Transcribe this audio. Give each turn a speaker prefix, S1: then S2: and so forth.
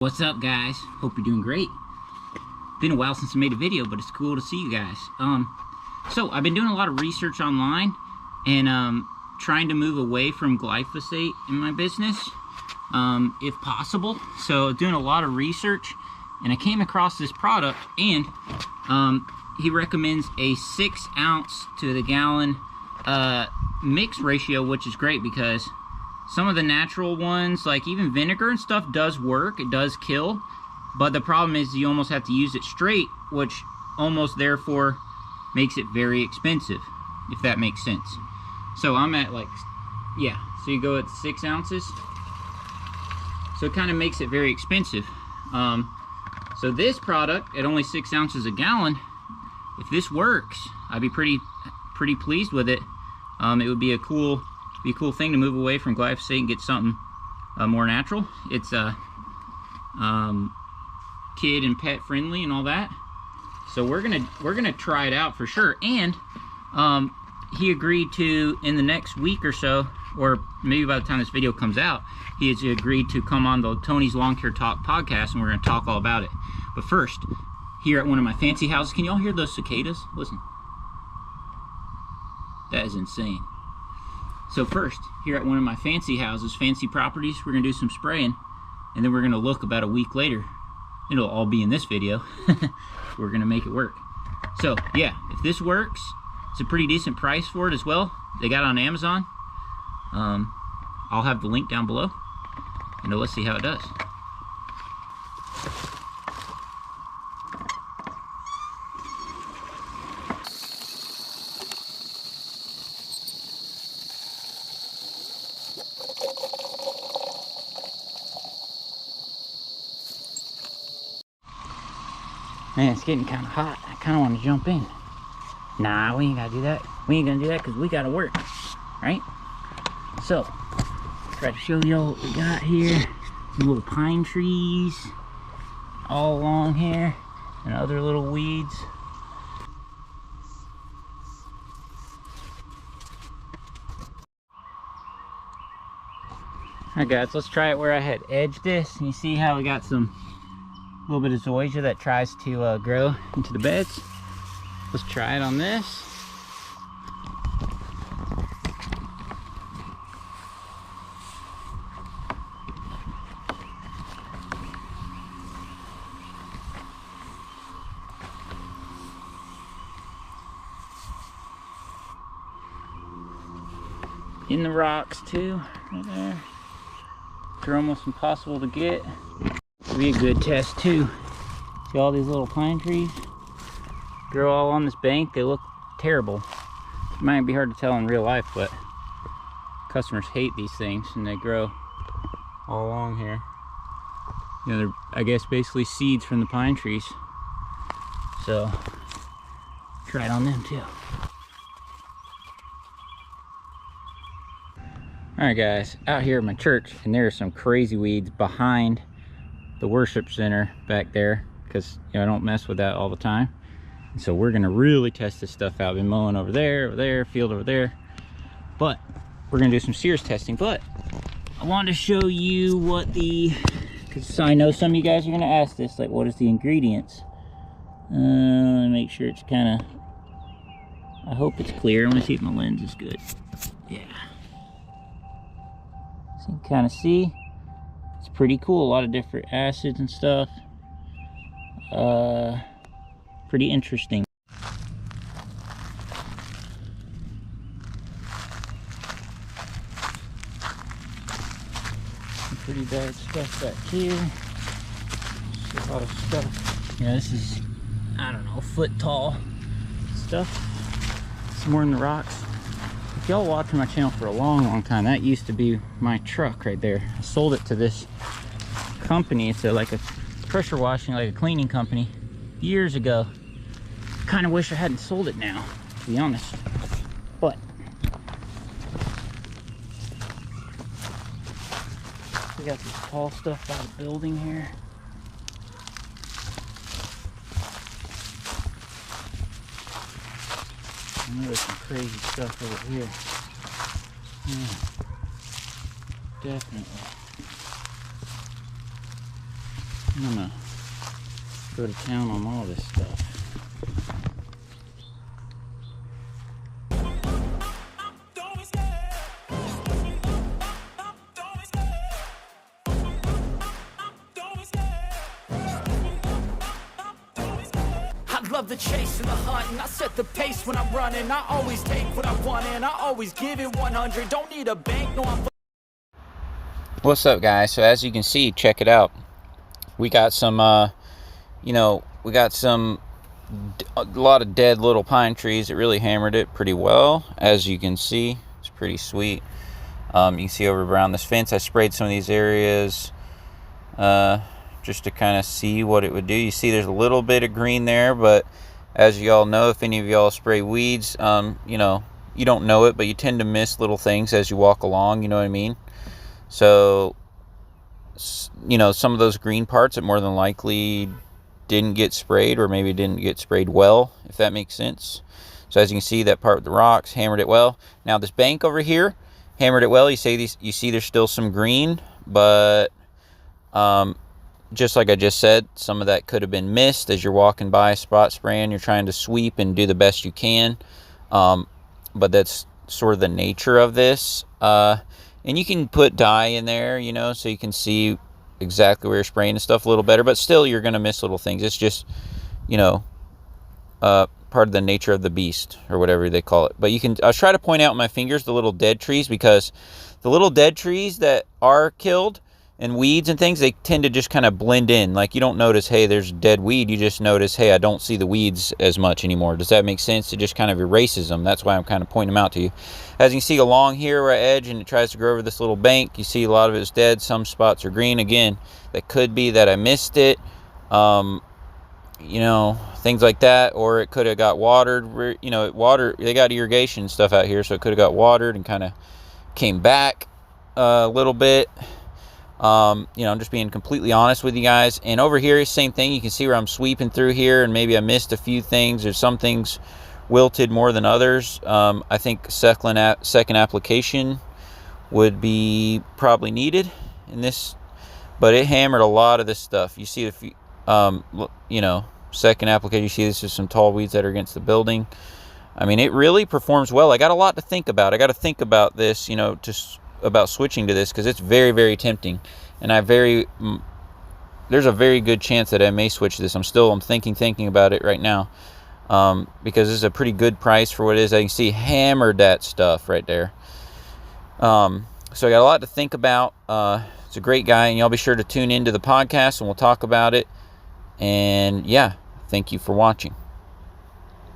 S1: What's up, guys? Hope you're doing great. Been a while since I made a video, but it's cool to see you guys. So I've been doing a lot of research online and trying to move away from glyphosate in my business, if possible. So doing a lot of research, and I came across this product, and he recommends a 6 ounce to the gallon mix ratio, which is great because some of the natural ones, like even vinegar and stuff, does work. It does kill. But the problem is you almost have to use it straight, which almost therefore makes it very expensive, if that makes sense. So I'm at like, yeah, so you go at 6 ounces. So it kind of makes it very expensive. So this product, at only 6 ounces a gallon, if this works, I'd be pretty pleased with it. It would be a cool thing to move away from glyphosate and get something more natural. It's kid and pet friendly and all that. So we're gonna try it out for sure. And he agreed to, in the next week or so, or maybe by the time this video comes out, he has agreed to come on the Tony's Lawn Care Talk podcast, and we're gonna talk all about it. But first, here at one of my fancy houses, can y'all hear those cicadas? Listen. That is insane. So first, here at one of my fancy houses, fancy properties, we're gonna do some spraying, and then we're gonna look about a week later. It'll all be in this video. We're gonna make it work. So yeah, if this works, it's a pretty decent price for it as well. They got it on Amazon. I'll have the link down below, and let's see how it does. Man, it's getting kind of hot. I kind of want to jump in. Nah, we ain't gotta do that. We ain't gonna do that because we gotta work, right? So, try to show y'all what we got here. Some little pine trees all along here, and other little weeds. Alright guys, let's try it where I had edged this. And you see how we got some little bit of zoysia that tries to grow into the beds. Let's try it on this. In the rocks too, right there. They're almost impossible to get. Be a good test too. See all these little pine trees grow all on this bank. They look terrible. It might be hard to tell in real life, but customers hate these things, and they grow all along here. You know, they're, I guess, basically seeds from the pine trees. So try it on them too. Alright guys, out here at my church, and there are some crazy weeds behind the worship center back there, because you know I don't mess with that all the time. And so we're gonna really test this stuff out. Been mowing over there, field over there, but we're gonna do some Sears testing. But I wanted to show you what because I know some of you guys are gonna ask this, like, what is the ingredients? Let me make sure it's kind of, I hope it's clear. I want to see if my lens is good. Yeah, so you can kind of see. It's pretty cool, a lot of different acids and stuff. Pretty interesting. Some pretty bad stuff back here. Just a lot of stuff. Yeah, this is, I don't know, foot tall stuff. Somewhere in the rocks. If y'all watched my channel for a long time, that used to be my truck right there. I sold it to this company. It's like a pressure washing, like a cleaning company, years ago. Kind of wish I hadn't sold it now, to be honest. But we got this tall stuff by the building here. And there's some crazy stuff over here. Yeah, definitely. I'm gonna go to town on all this stuff.
S2: Love the chase and the hunt, and I set the pace when I'm running. I always take what I want and I always give it 100. Don't need a bank, no I'm...
S1: What's up, guys? So as you can see, check it out. We got some a lot of dead little pine trees. It really hammered it pretty well, as you can see. It's pretty sweet. You can see over around this fence, I sprayed some of these areas just to kind of see what it would do. You see there's a little bit of green there, but as you all know, if any of y'all spray weeds, you don't know it, but you tend to miss little things as you walk along, you know what I mean? So, some of those green parts that more than likely didn't get sprayed, or maybe didn't get sprayed well, if that makes sense. So as you can see, that part with the rocks hammered it well. Now this bank over here hammered it well. You see there's still some green, but just like I just said, some of that could have been missed as you're walking by spot spraying. You're trying to sweep and do the best you can, but that's sort of the nature of this. And you can put dye in there, so you can see exactly where you're spraying and stuff a little better, but still you're going to miss little things. It's just, part of the nature of the beast, or whatever they call it. But I try to point out with my fingers the little dead trees, because the little dead trees that are killed and weeds and things, they tend to just kind of blend in. Like, you don't notice, hey, there's dead weed. You just notice, hey, I don't see the weeds as much anymore. Does that make sense? It just kind of erases them. That's why I'm kind of pointing them out to you. As you can see along here where I edge and it tries to grow over this little bank, you see a lot of it's dead. Some spots are green. Again, that could be that I missed it. Things like that, or it could have got watered. They got irrigation stuff out here, so it could have got watered and kind of came back a little bit. I'm just being completely honest with you guys. And over here, same thing. You can see where I'm sweeping through here, and maybe I missed a few things, or some things wilted more than others. I think second application would be probably needed in this, but it hammered a lot of this stuff. You see, second application, you see this is some tall weeds that are against the building. I mean, it really performs well. I got a lot to think about. I got to think about this, about switching to this, because it's very, very tempting, and there's a very good chance that I may switch to this. I'm thinking about it right now, because this is a pretty good price for what it is. I can see hammered that stuff right there. So I got a lot to think about. It's a great guy, and y'all be sure to tune into the podcast, and we'll talk about it. And yeah, thank you for watching.